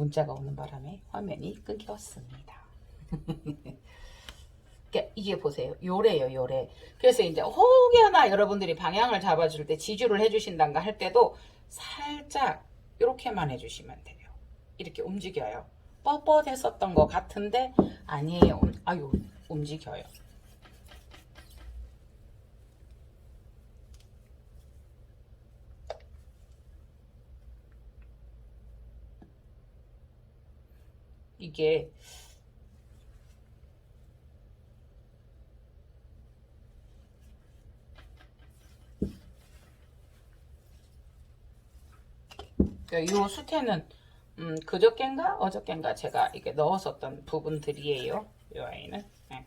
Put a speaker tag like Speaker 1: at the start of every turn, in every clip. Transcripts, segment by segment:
Speaker 1: 문자가 오는 바람에 화면이 끊겼습니다. 이게 보세요. 요래요, 요래. 그래서 이제 혹여나 여러분들이 방향을 잡아줄 때 지주를 해주신단가 할 때도 살짝 이렇게만 해주시면 돼요. 이렇게 움직여요. 뻣뻣했었던 것 같은데 아니에요. 아유, 움직여요. 이게 이 수태는 그저껜가 어저껜가 제가 이게 넣었었던 부분들이에요. 이 아이는. 네.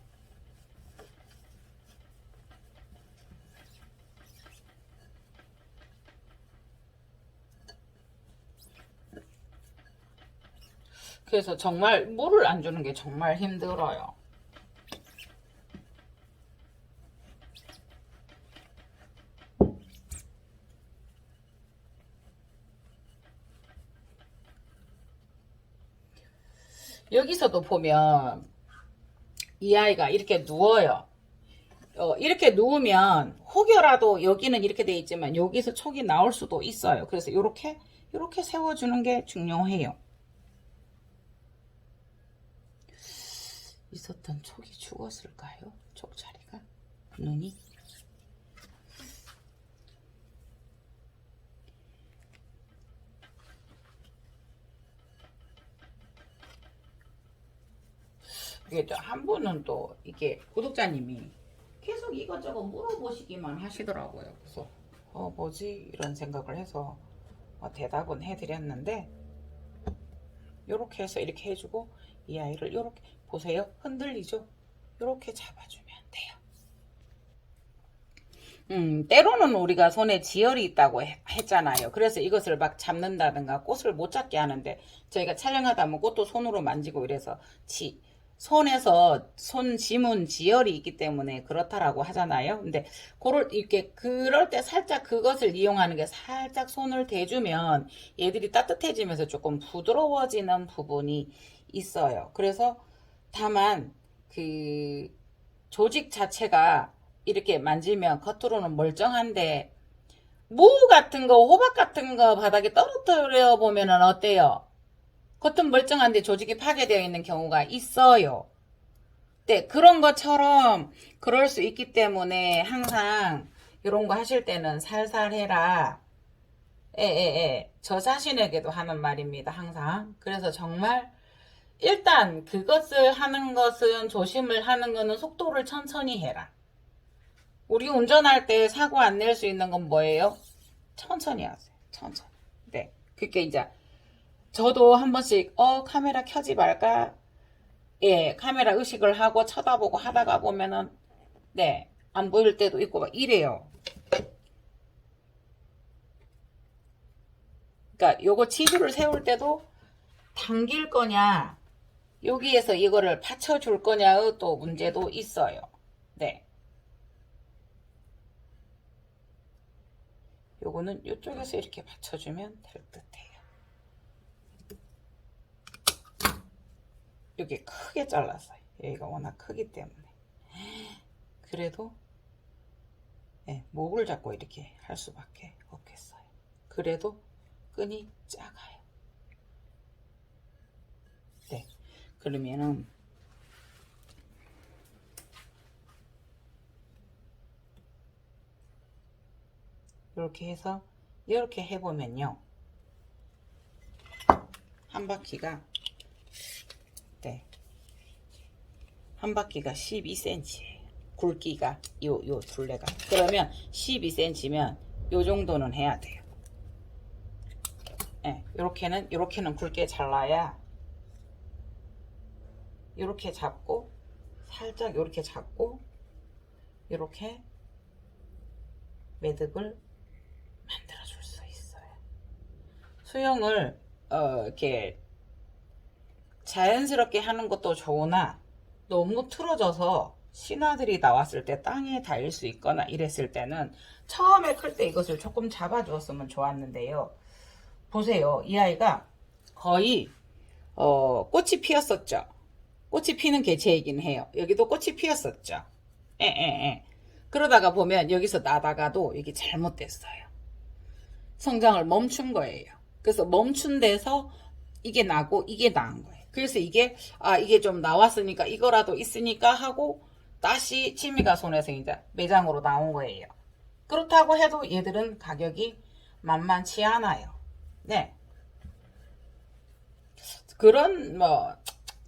Speaker 1: 그래서 정말 물을 안 주는 게 정말 힘들어요. 여기서도 보면 이 아이가 이렇게 누워요. 이렇게 누우면 혹여라도 여기는 이렇게 돼 있지만 여기서 촉이 나올 수도 있어요. 그래서 이렇게 세워주는 게 중요해요. 있었던 촉이 죽었을까요? 촉자리가 눈이 이게 한 분은 또 이게 구독자님이 계속 이것저것 물어보시기만 하시더라고요. 그래서 뭐지 이런 생각을 해서 대답은 해드렸는데 이렇게 해서 이렇게 해주고 이 아이를 이렇게 보세요. 흔들리죠? 이렇게 잡아주면 돼요. 때로는 우리가 손에 지혈이 있다고 했잖아요. 그래서 이것을 막 잡는다든가 꽃을 못 잡게 하는데 저희가 촬영하다 보면 꽃도 손으로 만지고 이래서 손에서 손 지문 지혈이 있기 때문에 그렇다라고 하잖아요. 근데 그럴 때 살짝 그것을 이용하는 게 살짝 손을 대주면 얘들이 따뜻해지면서 조금 부드러워지는 부분이 있어요. 그래서 다만 그 조직 자체가 이렇게 만지면 겉으로는 멀쩡한데 무 같은 거 호박 같은 거 바닥에 떨어뜨려 보면은 어때요? 겉은 멀쩡한데 조직이 파괴되어 있는 경우가 있어요. 네, 그런 것처럼 그럴 수 있기 때문에 항상 이런 거 하실 때는 살살 해라. 저 자신에게도 하는 말입니다. 항상. 그래서 정말 일단 그것을 하는 것은 조심을 하는 거는 속도를 천천히 해라. 우리 운전할 때 사고 안 낼 수 있는 건 뭐예요? 천천히 하세요. 천천히. 네. 그게 이제 저도 한 번씩 카메라 켜지 말까? 예, 카메라 의식을 하고 쳐다보고 하다가 보면은 네, 안 보일 때도 있고 막 이래요. 그러니까 요거 지주를 세울 때도 당길 거냐 여기에서 이거를 받쳐줄 거냐의 또 문제도 있어요. 네. 요거는 이쪽에서 이렇게 받쳐주면 될 듯해요. 여기 크게 잘랐어요. 여기가 워낙 크기 때문에. 그래도 네, 목을 잡고 이렇게 할 수밖에 없겠어요. 그래도 끈이 작아요. 네, 그러면은 이렇게 해서 이렇게 해보면요, 한 바퀴가 네, 한 바퀴가 12cm예요. 굵기가 요 둘레가. 그러면 12cm면 요 정도는 해야 돼요. 네, 요렇게는 굵게 잘라야 요렇게 잡고 살짝 요렇게 잡고 요렇게 매듭을 만들어 줄 수 있어요. 수영을 이렇게 자연스럽게 하는 것도 좋으나 너무 틀어져서 신화들이 나왔을 때 땅에 닿을 수 있거나 이랬을 때는 처음에 클 때 이것을 조금 잡아주었으면 좋았는데요. 보세요. 이 아이가 거의 꽃이 피었었죠. 꽃이 피는 개체이긴 해요. 여기도 꽃이 피었었죠. 에, 에, 에. 그러다가 보면 여기서 나다가도 이게 잘못됐어요. 성장을 멈춘 거예요. 그래서 멈춘 데서 이게 나고 이게 나은 거예요. 그래서 이게 이게 좀 나왔으니까 이거라도 있으니까 하고 다시 취미가손에서 이제 매장으로 나온 거예요. 그렇다고 해도 얘들은 가격이 만만치 않아요. 네. 그런 뭐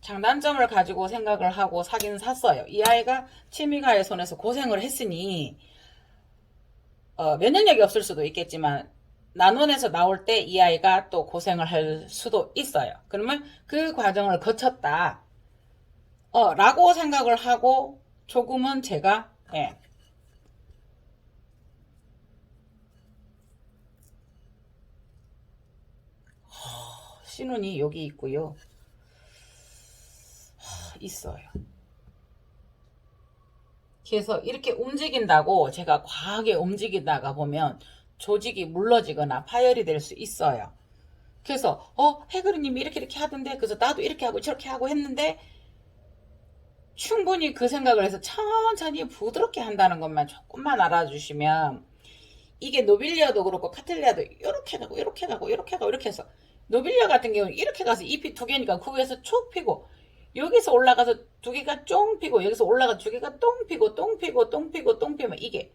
Speaker 1: 장단점을 가지고 생각을 하고 사기는 샀어요. 이 아이가 취미가의 손에서 고생을 했으니 면역력이 없을 수도 있겠지만 난원에서 나올 때 이 아이가 또 고생을 할 수도 있어요. 그러면 그 과정을 거쳤다 라고 생각을 하고 조금은 제가 신혼이 여기 있고요. 있어요. 그래서 이렇게 움직인다고 제가 과하게 움직이다가 보면 조직이 물러지거나 파열이 될 수 있어요. 그래서 해그리님이 이렇게 하던데 그래서 나도 이렇게 하고 저렇게 하고 했는데 충분히 그 생각을 해서 천천히 부드럽게 한다는 것만 조금만 알아주시면 이게 노빌리아도 그렇고 카텔리아도 이렇게 가고 이렇게 가고 이렇게 가고 이렇게 해서 노빌리아 같은 경우는 이렇게 가서 잎이 두 개니까 그 위에서 쭉 피고 여기서 올라가서 두 개가 쫑 피고 여기서 올라가 두 개가 똥 피고 똥 피고 똥 피고 똥 피면 이게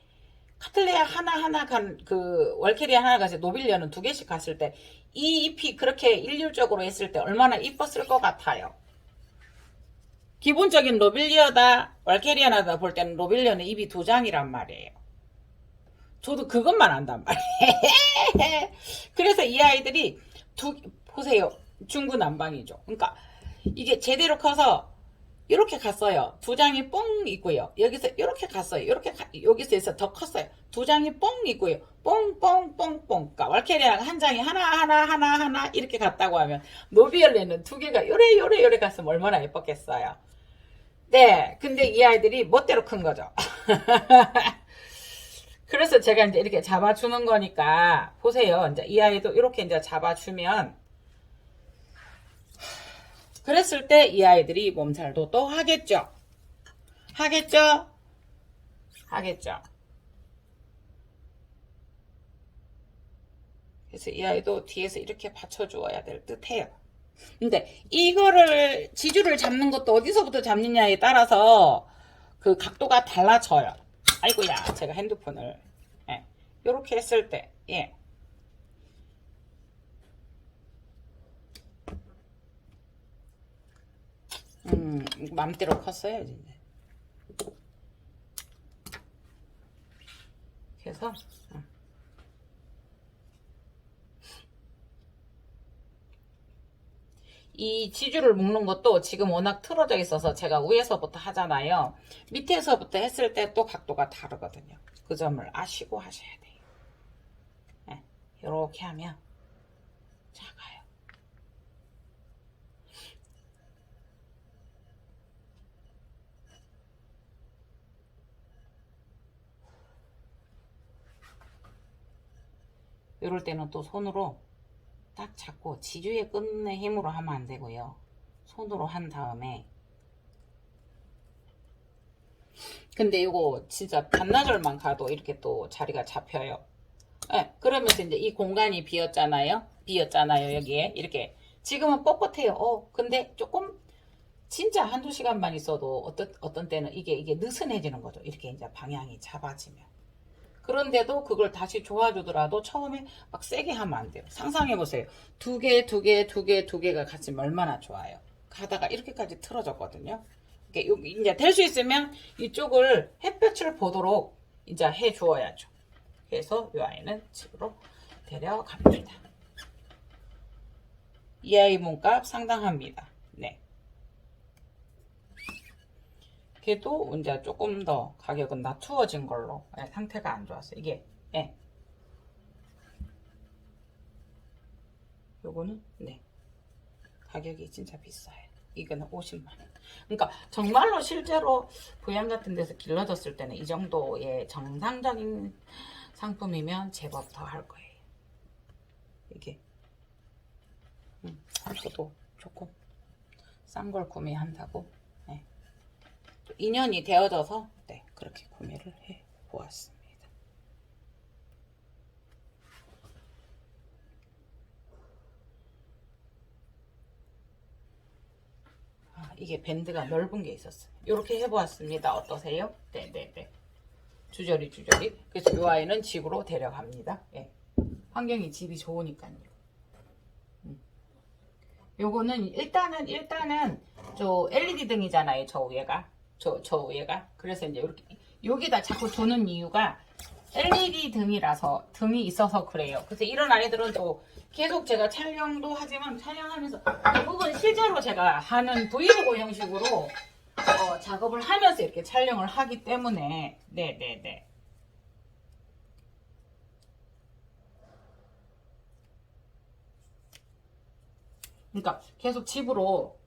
Speaker 1: 카틀레아 하나 그 월케리아 하나 가서 노빌리아는 두 개씩 갔을 때 이 잎이 그렇게 일률적으로 했을 때 얼마나 이뻤을 것 같아요. 기본적인 로빌리아다 월케리아나다 볼 때는 로빌리아는 잎이 두 장이란 말이에요. 저도 그것만 안단 말이에요. 그래서 이 아이들이 보세요. 중구난방이죠. 그러니까 이게 제대로 커서 이렇게 갔어요. 두 장이 뽕 있고요. 여기서 이렇게 갔어요. 여기서 해서 더 컸어요. 두 장이 뽕 있고요. 뽕뽕뽕뽕. 그러니까 월케리아가 한 장이 하나 이렇게 갔다고 하면 노비얼레는 두 개가 요래 갔으면 얼마나 예뻤겠어요. 네, 근데 이 아이들이 멋대로 큰 거죠. 그래서 제가 이제 이렇게 잡아주는 거니까 보세요. 이제 이 아이도 이렇게 이제 잡아주면 그랬을 때 이 아이들이 몸살도 또 하겠죠. 하겠죠. 그래서 이 아이도 뒤에서 이렇게 받쳐주어야 될 듯해요. 근데 이거를 지주를 잡는 것도 어디서부터 잡느냐에 따라서 그 각도가 달라져요. 아이고야, 제가 핸드폰을 이렇게 했을 때 맘대로 컸어야지. 그래서 이 지주를 묶는 것도 지금 워낙 틀어져 있어서 제가 위에서부터 하잖아요. 밑에서부터 했을 때 또 각도가 다르거든요. 그 점을 아시고 하셔야 돼요. 이렇게 하면 작아요. 이럴 때는 또 손으로 딱 잡고 지주의 끝의 힘으로 하면 안 되고요. 손으로 한 다음에 근데 이거 진짜 반나절만 가도 이렇게 또 자리가 잡혀요. 그러면서 이제 이 공간이 비었잖아요. 여기에 이렇게 지금은 뻣뻣해요. 근데 조금 진짜 한두 시간만 있어도 어떤 때는 이게 느슨해지는 거죠. 이렇게 이제 방향이 잡아지면. 그런데도 그걸 다시 좋아주더라도 처음에 막 세게 하면 안 돼요. 상상해보세요. 두 개가 같이 얼마나 좋아요. 가다가 이렇게까지 틀어졌거든요. 이제 될 수 있으면 이쪽을 햇볕을 보도록 이제 해 주어야죠. 그래서 이 아이는 집으로 데려갑니다. 이 아이 몸값 상당합니다. 네. 걔도 이제 조금 더 가격은 낮추어진 걸로 상태가 안 좋았어요. 이게 요거는 가격이 진짜 비싸요. 이거는 50만원. 그러니까 정말로 실제로 부양 같은 데서 길러졌을 때는 이 정도의 정상적인 상품이면 제법 더 할 거예요. 이게 저도 조금 싼 걸 구매한다고. 네. 2년이 되어져서 네, 그렇게 구매를 해 보았습니다. 이게 밴드가 넓은 게 있었어요. 이렇게 해보았습니다. 어떠세요? 네네네. 주저리. 그래서 이 아이는 집으로 데려갑니다. 예. 환경이 집이 좋으니까요. 요거는 일단은 저 LED 등이잖아요. 저 위에가. 저 위에가. 그래서 이제 이렇게 여기다 자꾸 두는 이유가 LED 등이 있어서 그래요. 그래서 이런 아이들은 또 계속 제가 촬영도 하지만 촬영하면서 대부분 실제로 제가 하는 브이로그 형식으로 작업을 하면서 이렇게 촬영을 하기 때문에 네네네. 그러니까 계속 집으로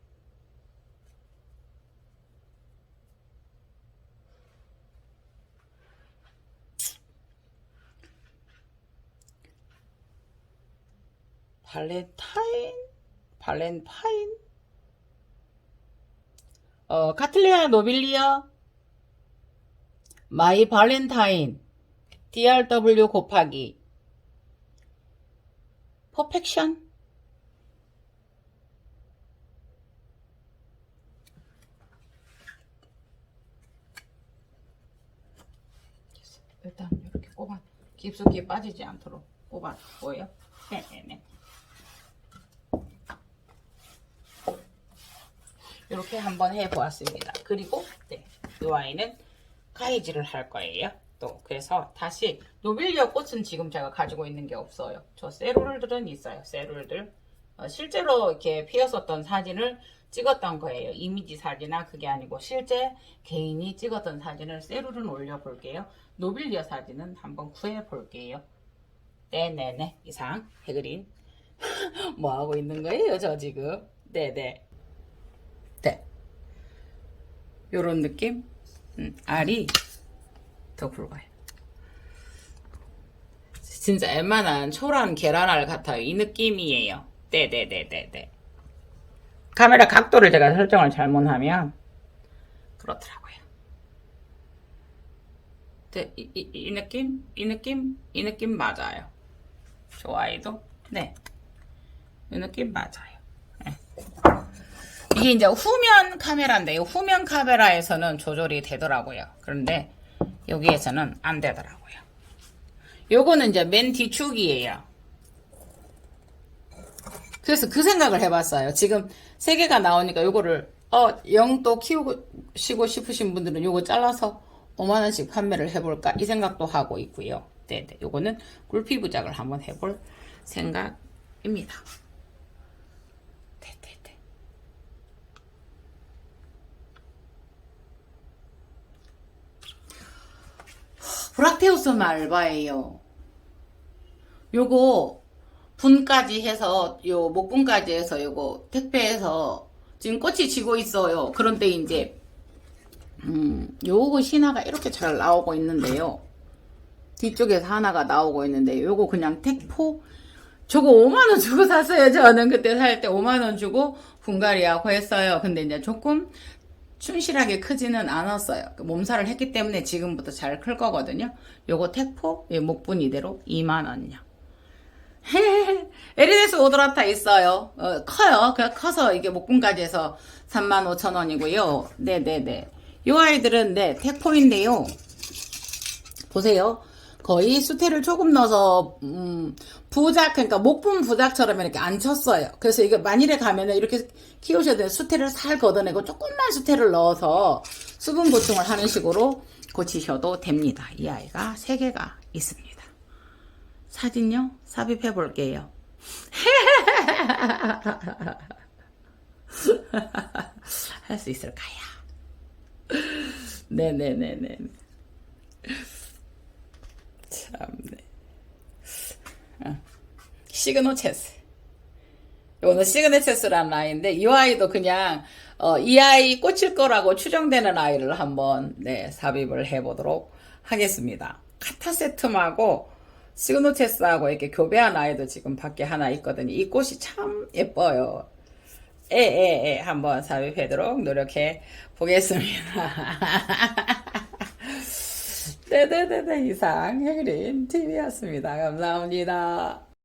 Speaker 1: 발렌타인 카틀레아 노빌리아 마이 발렌타인 DRW 곱하기 퍼펙션 일단 이렇게 꼽아 깊숙이 빠지지 않도록 꼽아 보여요? 네네네. 이렇게 한번 해보았습니다. 그리고 네, 이 아이는 가위질을 할 거예요. 또 그래서 다시 노빌리아 꽃은 지금 제가 가지고 있는 게 없어요. 저 세룰들은 있어요. 세룰들 실제로 이렇게 피었었던 사진을 찍었던 거예요. 이미지 사진이나 그게 아니고 실제 개인이 찍었던 사진을 세룰은 올려볼게요. 노빌리아 사진은 한번 구해볼게요. 네네네. 이상 해그린 뭐 하고 있는 거예요 저 지금? 네네. 네. 요런 느낌? 알이 더 굵어요. 진짜 웬만한 초란 계란알 같아요. 이 느낌이에요. 네네네네네. 카메라 각도를 제가 설정을 잘못하면 그렇더라고요. 네, 이 느낌? 이 느낌 맞아요. 좋아요도? 네. 이 느낌 맞아요. 네. 이게 이제 후면 카메라인데요. 후면 카메라에서는 조절이 되더라고요. 그런데 여기에서는 안 되더라고요. 요거는 이제 맨 뒤축이에요. 그래서 그 생각을 해봤어요. 지금 3개가 나오니까 요거를 0도 키우시고 싶으신 분들은 요거 잘라서 5만원씩 판매를 해볼까 이 생각도 하고 있고요. 네네. 요거는 굴피 부작을 한번 해볼 생각입니다. 네네네. 브락테우스 말바예요. 요거 분까지 해서 요 목분까지 해서 요거 택배해서 지금 꽃이 지고 있어요. 그런데 이제 요거 신화가 이렇게 잘 나오고 있는데요. 뒤쪽에서 하나가 나오고 있는데 요거 그냥 택포 저거 5만원 주고 샀어요. 저는 그때 살 때 5만원 주고 분갈이하고 했어요. 근데 이제 조금 충실하게 크지는 않았어요. 몸살을 했기 때문에 지금부터 잘 클 거거든요. 요거 택포 목분 이대로 2만원요. 에리데스 오도라타 있어요. 커요. 커서 이게 목분까지 해서 35,000원이고요. 네네네. 요 아이들은 네 택포인데요. 보세요. 거의 수태를 조금 넣어서 부작 그러니까 목분 부작처럼 이렇게 안 쳤어요. 그래서 이거 만일에 가면은 이렇게 키우셔야 돼요. 수태를 살 걷어내고 조금만 수태를 넣어서 수분 보충을 하는 식으로 고치셔도 됩니다. 이 아이가 3개가 있습니다. 사진요? 삽입해 볼게요. 할 수 있을까요? 네네네네. 참네. 시그노체스. 이거는 시그노체스라는 아이인데 이 아이도 그냥 이 아이 꽂힐 거라고 추정되는 아이를 한번 네 삽입을 해보도록 하겠습니다. 카타세툼하고 시그노체스하고 이렇게 교배한 아이도 지금 밖에 하나 있거든요. 이 꽃이 참 예뻐요. 한번 삽입하도록 노력해 보겠습니다. 네네네네 이상 혜그린 TV였습니다. 감사합니다.